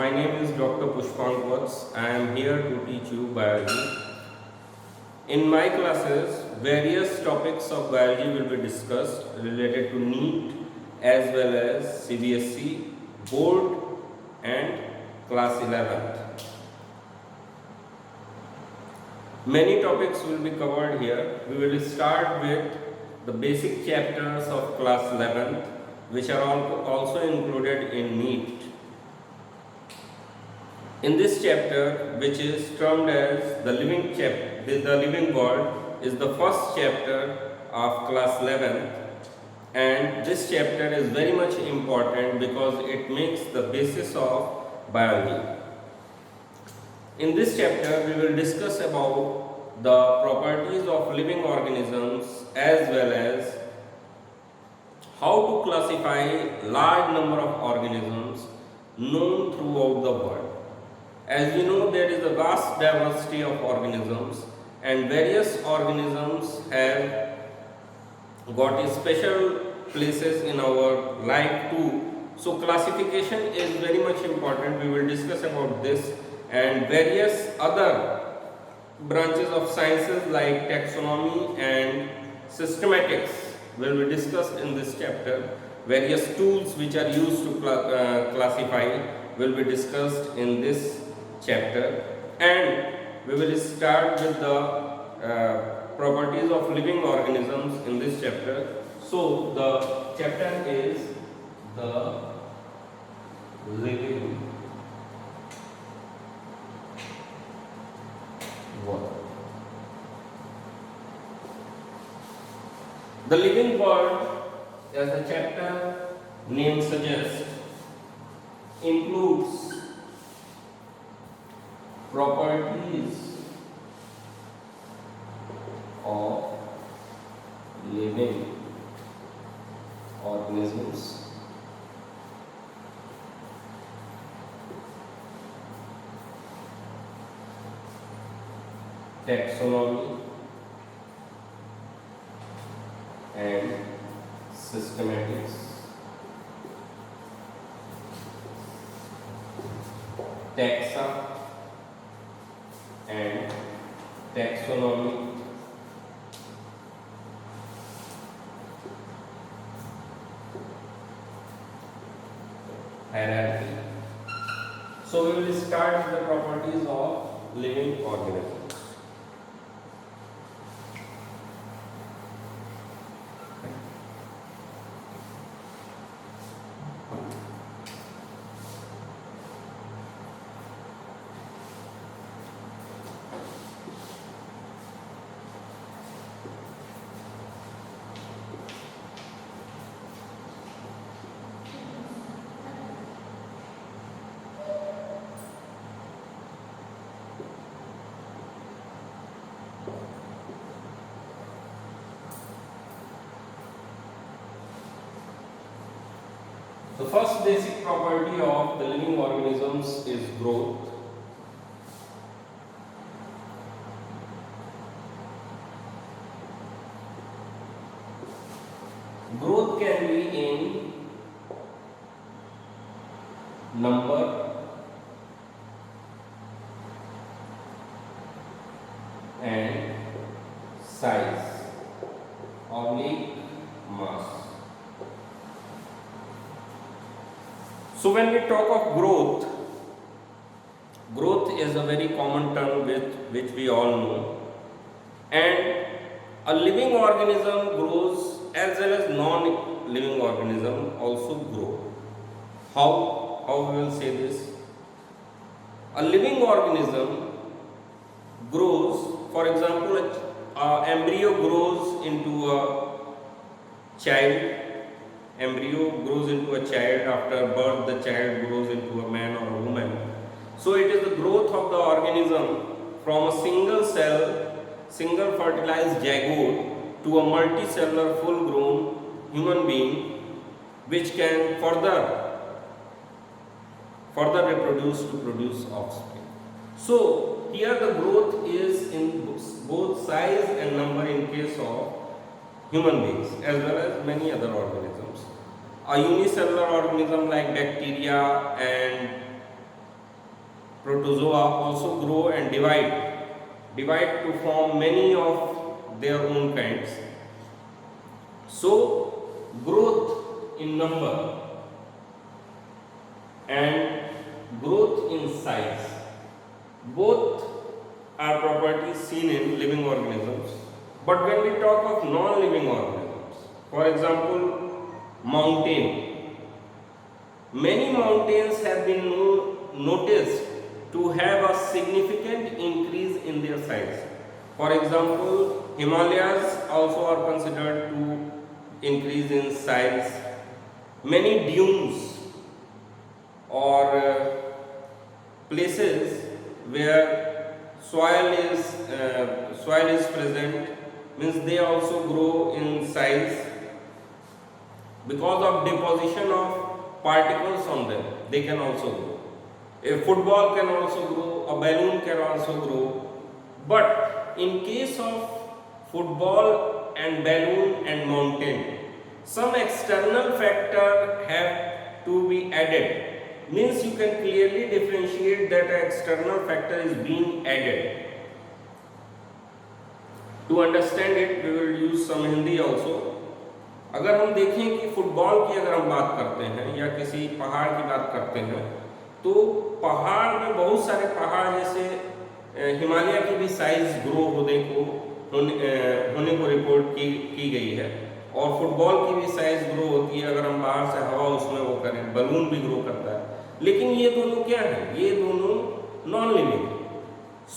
My name is Dr. Pushpank Vats. I am here to teach you biology. In my classes, various topics of biology will be discussed related to NEET as well as CBSE, Board and Class 11th. Many topics will be covered here. We will start with the basic chapters of Class 11th, which are also included in NEET. In this chapter, which is termed as the living world, is the first chapter of class 11th, and this chapter is very much important because it makes the basis of biology. In this chapter, we will discuss about the properties of living organisms as well as how to classify large number of organisms known throughout the world. As we know, there is a vast diversity of organisms, and various organisms have got special places in our life too. So classification is very much important. We will discuss about this and various other branches of sciences like taxonomy and systematics will be discussed in this chapter. Various tools which are used to classify will be discussed in this chapter, and we will start with the properties of living organisms in this chapter. So the chapter is the living world. The living world, as the chapter name suggests, includes properties of living organisms, taxonomy and systematics, taxa and taxonomy, hierarchy. So we will start with the properties of living organisms. The first basic property of the living organisms is growth. Growth can be in number and size, oblique mass. So when we talk of growth, growth is a very common term which we all know, and a living organism grows as well as non-living organism also grow. How we will say this? A living organism grows, for example, an embryo grows into a child. Embryo grows into a child. After birth, the child grows into a man or a woman. So it is the growth of the organism from a single cell, single fertilized zygote to a multicellular full grown human being, which can further reproduce to produce offspring. So here the growth is in both size and number in case of human beings as well as many other organisms. A unicellular organism like bacteria and protozoa also grow and divide to form many of their own kinds. So growth in number and growth in size, both are properties seen in living organisms. But when we talk of non-living organisms, for example, mountain, many mountains have been noticed to have a significant increase in their size. For example, Himalayas also are considered to increase in size. Many dunes or places where soil is present, means they also grow in size because of deposition of particles on them. They can also grow. A football can also grow, a balloon can also grow. But in case of football and balloon and mountain, some external factor have to be added. Means you can clearly differentiate that an external factor is being added. To understand it, we will use some Hindi also. अगर हम देखें कि football की अगर हम बात करते हैं या किसी पहाड़ की बात करते हैं, तो पहाड़ में बहुत सारे पहाड़ जैसे हिमालय की भी साइज ग्रो होने को रिपोर्ट की गई है, और फुटबॉल की भी साइज ग्रो होती है अगर हम बाहर से हवा उसमें वो करें, बलून भी ग्रो करता है। लेकिन ये दोनों क्या है? ये दोनों नॉन लिविंग है।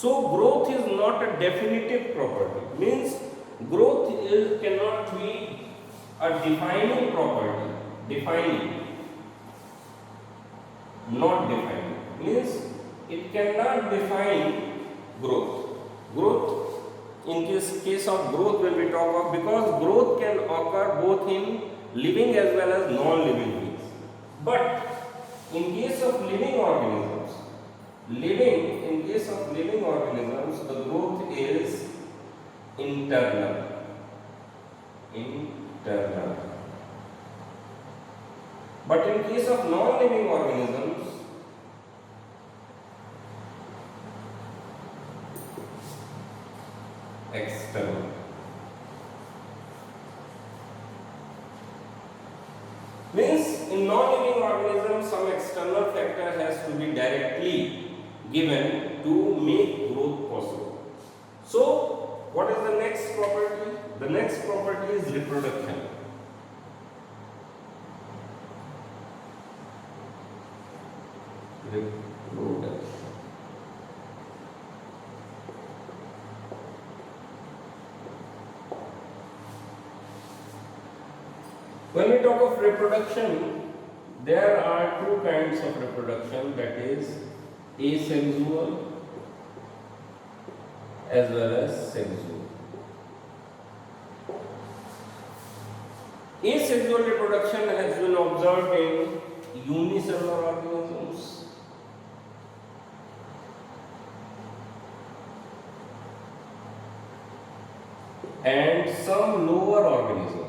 So growth is not a definitive property, means growth can not be a defining property. Defining, not defining, means it cannot define growth. Growth, in case of growth when we talk of, because growth can occur both in living as well as non-living beings. But in case of living organisms, in case of living organisms, the growth is internal. But in case of non-living organisms, external. Means in non-living organisms, some external factor has to be directly given to make growth possible. So, what is the next property? The next property is reproduction. When we talk of reproduction, there are two kinds of reproduction, that is asexual as well as sexual. Asexual reproduction has been observed in unicellular organisms, and some lower organisms.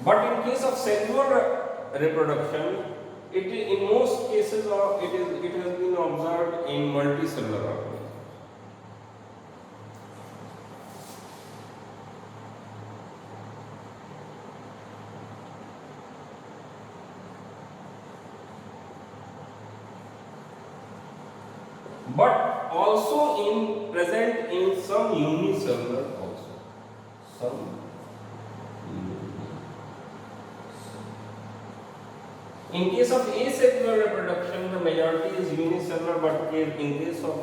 But in case of sexual reproduction, in most cases it has been observed in multicellular organisms. But also present in some unicellular also. In case of asexual reproduction, the majority is unicellular, but in case of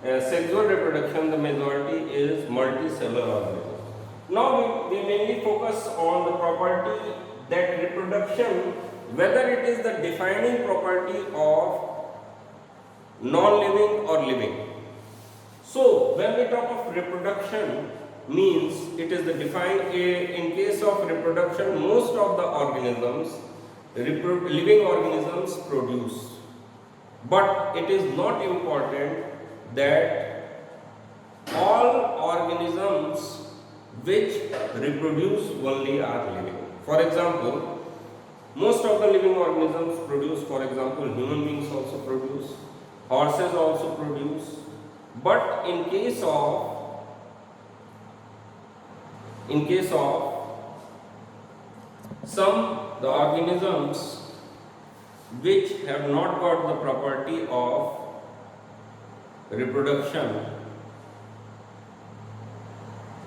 sexual reproduction, the majority is multicellular organisms. Now we mainly focus on the property that reproduction, whether it is the defining property of non-living or living. So when we talk of reproduction, means it is the in case of reproduction, most of the organisms, living organisms produce. But it is not important that all organisms which reproduce only are living. For example, most of the living organisms produce, for example, human beings also produce, horses also produce, but in case of some the organisms which have not got the property of reproduction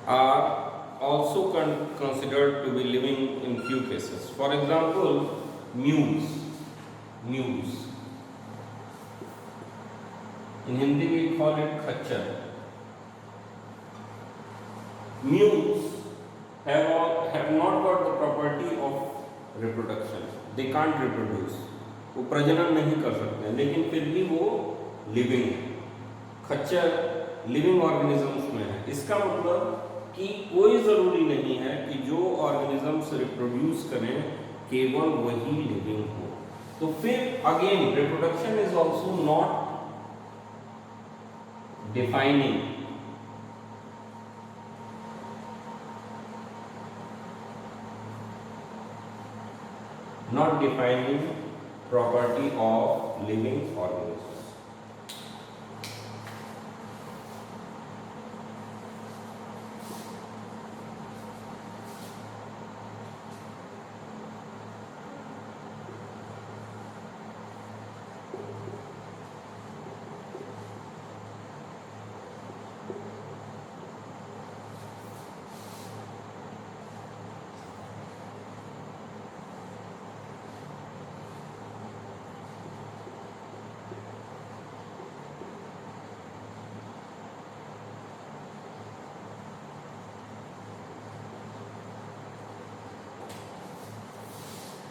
are also considered to be living in few cases. For example, mules. In Hindi we call it khachar. Mules have not got the property of reproduction. They can't reproduce. वो प्रजनन नहीं कर सकते हैं, लेकिन फिर भी वो लिविंग है. खच्चर लिविंग ऑर्गेनिजम्स में है. इसका मतलब कि कोई ज़रूरी नहीं है कि जो ऑर्गेनिजम्स रिप्रोड्यूस करें केवल वही लिविंग हो. तो फिर again reproduction is also not defining. Not defining property of living organisms.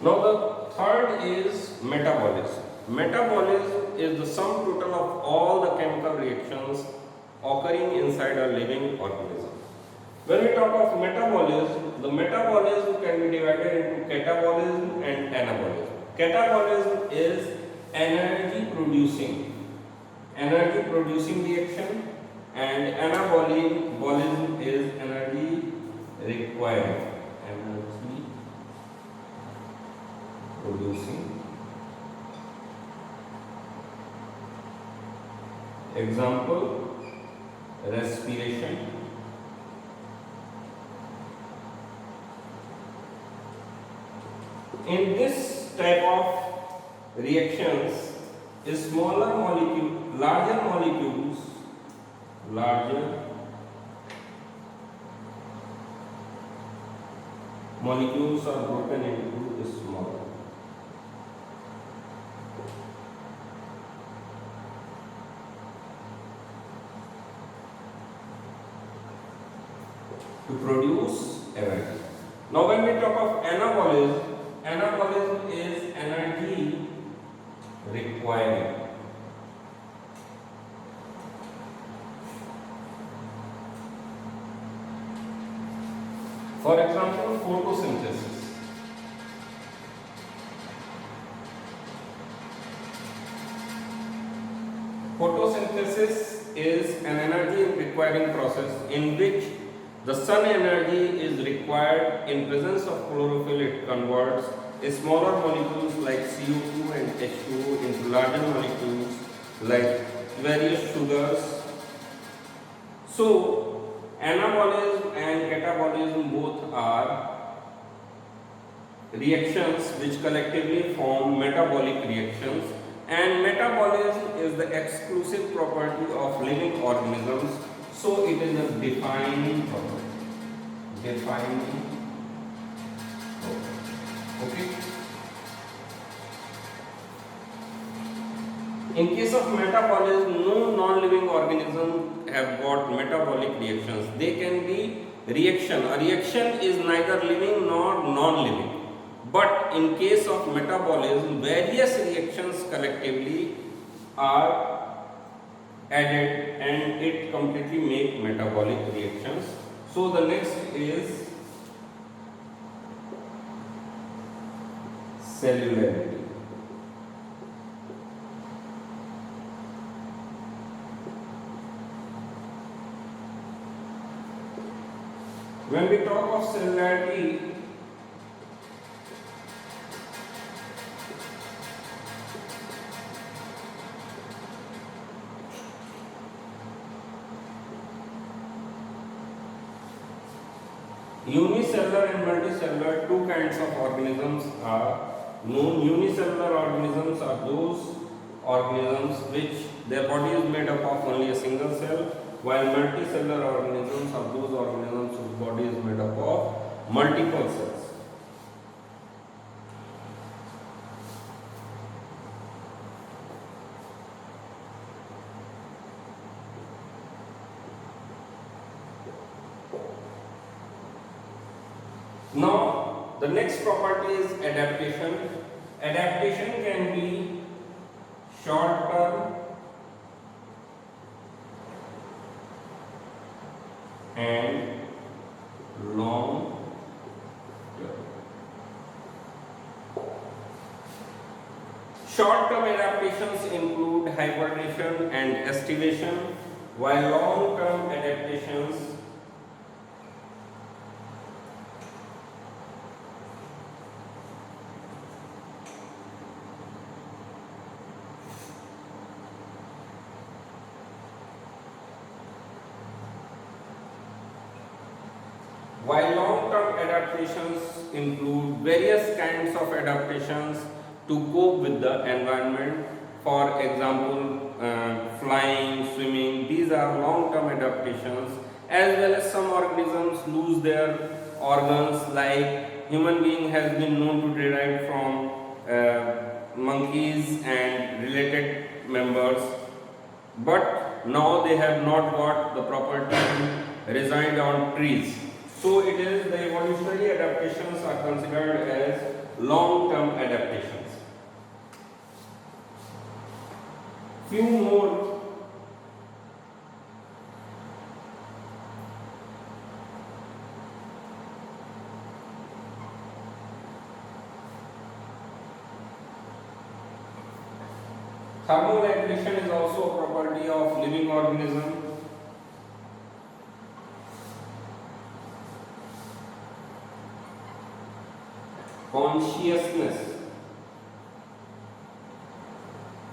Now the third is metabolism. Metabolism is the sum total of all the chemical reactions occurring inside a living organism. When we talk of metabolism, the metabolism can be divided into catabolism and anabolism. Catabolism is energy producing reaction, and anabolism is energy requiring. Producing. Example, respiration. In this type of reactions, larger molecules are broken into smaller. To produce energy. Now when we talk of anabolism is energy requiring. For example, photosynthesis. Photosynthesis is an energy requiring process in which the sun energy is required. In presence of chlorophyll, it converts smaller molecules like CO2 and H2O into larger molecules like various sugars. So, anabolism and catabolism both are reactions which collectively form metabolic reactions, and metabolism is the exclusive property of living organisms. So it is a defining property. Okay. In case of metabolism, no non-living organism have got metabolic reactions. They can be reaction. A reaction is neither living nor non-living. But in case of metabolism, various reactions collectively are added and it completely make metabolic reactions. So the next is cellularity. When we talk of cellularity, unicellular and multicellular, two kinds of organisms are known. Unicellular organisms are those organisms which their body is made up of only a single cell, while multicellular organisms are those organisms whose body is made up of multiple cells. Now, the next property is adaptation. Adaptation can be short term and long term. Short term adaptations include hibernation and estivation, while long term adaptations While long-term adaptations include various kinds of adaptations to cope with the environment, for example, flying, swimming, these are long-term adaptations, as well as some organisms lose their organs, like human being has been known to derive from monkeys and related members, but now they have not got the property to reside on trees. So it is the evolutionary adaptations are considered as long-term adaptations. Few more thermoregulation is also a property of living organism.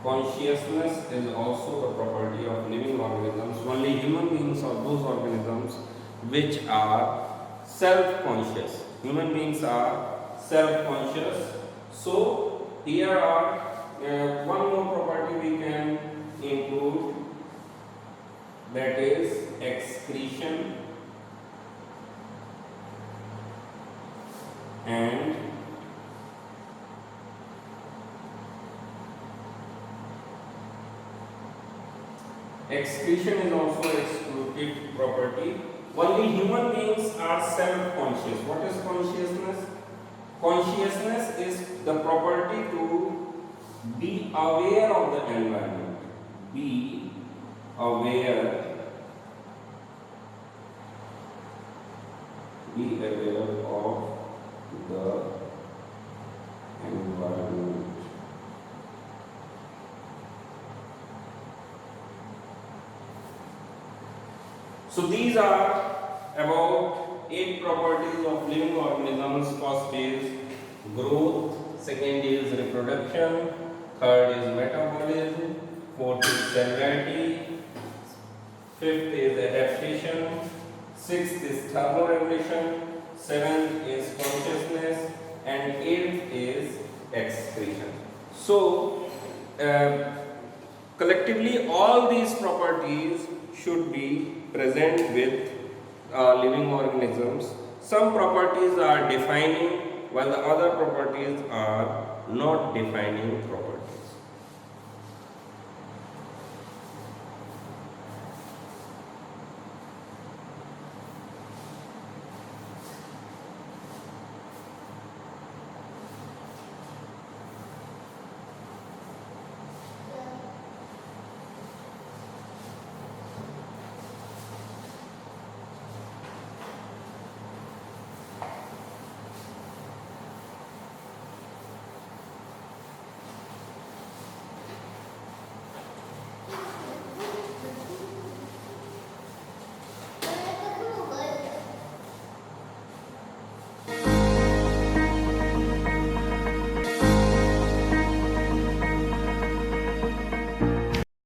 Consciousness is also the property of living organisms. Only human beings are those organisms which are self-conscious. Human beings are self-conscious. So here are one more property we can include, that is excretion and excretion is also exclusive property. Only human beings are self-conscious. What is consciousness? Consciousness is the property to be aware of the environment. Be aware. Be aware of the environment. So these are about 8 properties of living organisms. First is growth, second is reproduction, third is metabolism, fourth is cellularity, fifth is adaptation, sixth is thermoregulation, seventh is consciousness, and eighth is excretion. So collectively all these properties should be present with living organisms. Some properties are defining, while the other properties are not defining properties.